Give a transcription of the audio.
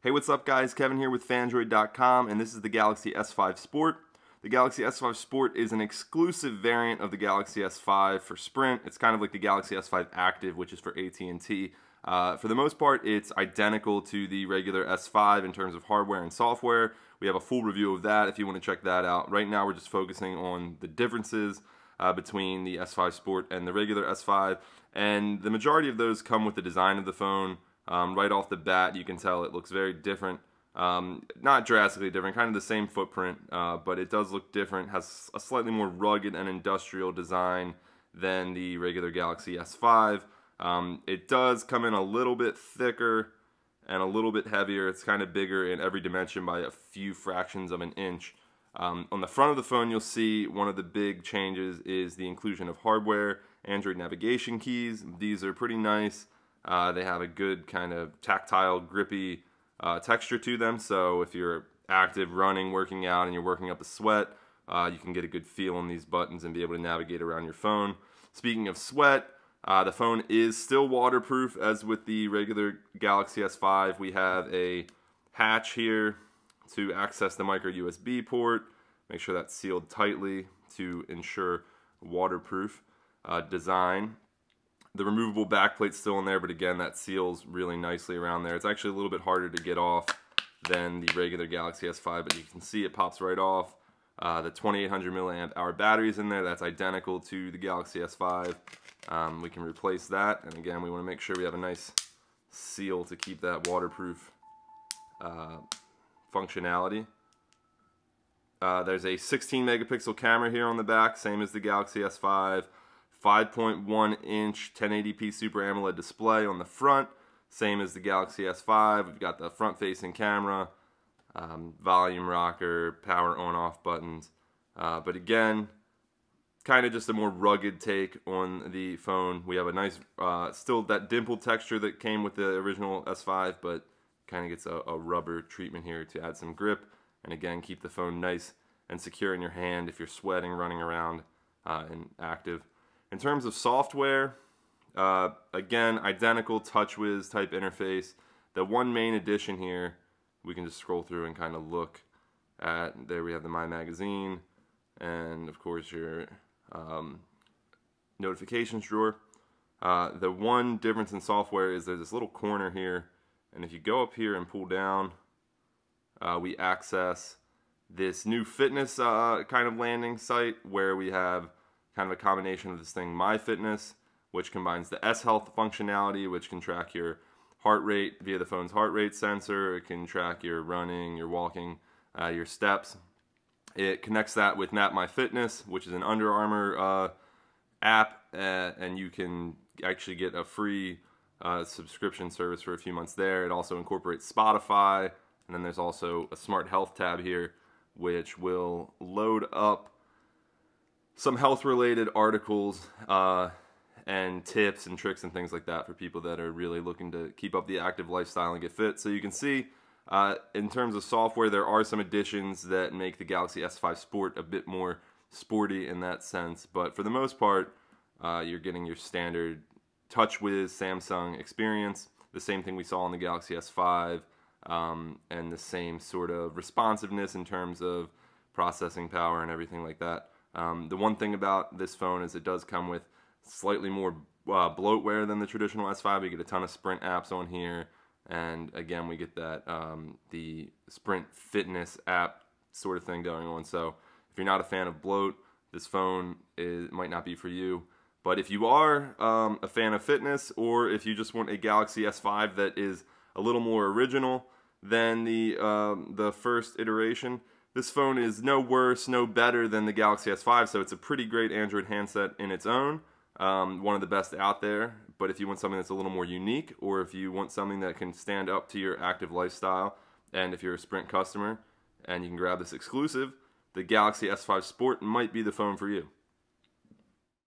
Hey, what's up guys? Kevin here with Phandroid.com, and this is the Galaxy S5 Sport. The Galaxy S5 Sport is an exclusive variant of the Galaxy S5 for Sprint. It's kind of like the Galaxy S5 Active, which is for AT&T. For the most part, it's identical to the regular S5 in terms of hardware and software. We have a full review of that if you want to check that out. Right now, we're just focusing on the differences between the S5 Sport and the regular S5, and the majority of those come with the design of the phone. Right off the bat, you can tell it looks very different. Not drastically different, kind of the same footprint, but it does look different. Has a slightly more rugged and industrial design than the regular Galaxy S5. It does come in a little bit thicker and a little bit heavier. It's kind of bigger in every dimension by a few fractions of an inch. On the front of the phone, you'll see one of the big changes is the inclusion of hardware, Android navigation keys. These are pretty nice. They have a good kind of tactile, grippy texture to them, so if you're active, running, working out, and you're working up a sweat, you can get a good feel on these buttons and be able to navigate around your phone. Speaking of sweat, the phone is still waterproof as with the regular Galaxy S5. We have a hatch here to access the micro USB port. Make sure that's sealed tightly to ensure waterproof design. The removable backplate's still in there, but again, that seals really nicely around there. It's actually a little bit harder to get off than the regular Galaxy S5, but you can see it pops right off. The 2800 milliamp hour battery is in there. That's identical to the Galaxy S5. We can replace that, and again, we want to make sure we have a nice seal to keep that waterproof functionality. There's a 16 megapixel camera here on the back, same as the Galaxy S5. 5.1 inch 1080p Super AMOLED display on the front, same as the Galaxy S5. We've got the front facing camera, volume rocker, power on off buttons, but again, kind of just a more rugged take on the phone. We have a nice, still that dimple texture that came with the original S5, but kind of gets a rubber treatment here to add some grip, and again, keep the phone nice and secure in your hand if you're sweating, running around, and active. In terms of software, again, identical TouchWiz type interface. The one main addition here, we can just scroll through and kind of look at, there we have the My Magazine, and of course your notifications drawer. The one difference in software is there's this little corner here, and if you go up here and pull down, we access this new fitness kind of landing site where we have kind of a combination of this thing, MyFitness, which combines the S-Health functionality, which can track your heart rate via the phone's heart rate sensor. It can track your running, your walking, your steps. It connects that with MapMyFitness, which is an Under Armour app, and you can actually get a free subscription service for a few months there. It also incorporates Spotify, and then there's also a Smart Health tab here, which will load up some health-related articles and tips and tricks and things like that for people that are really looking to keep up the active lifestyle and get fit. So you can see, in terms of software, there are some additions that make the Galaxy S5 Sport a bit more sporty in that sense. But for the most part, you're getting your standard TouchWiz Samsung experience, the same thing we saw on the Galaxy S5, and the same sort of responsiveness in terms of processing power and everything like that. The one thing about this phone is it does come with slightly more bloatware than the traditional S5. We get a ton of Sprint apps on here, and again, we get that the Sprint Fitness app sort of thing going on. So if you're not a fan of bloat, this phone might not be for you. But if you are a fan of fitness, or if you just want a Galaxy S5 that is a little more original than the first iteration, this phone is no worse, no better than the Galaxy S5, so it's a pretty great Android handset in its own, one of the best out there. But if you want something that's a little more unique, or if you want something that can stand up to your active lifestyle, and if you're a Sprint customer and you can grab this exclusive, the Galaxy S5 Sport might be the phone for you.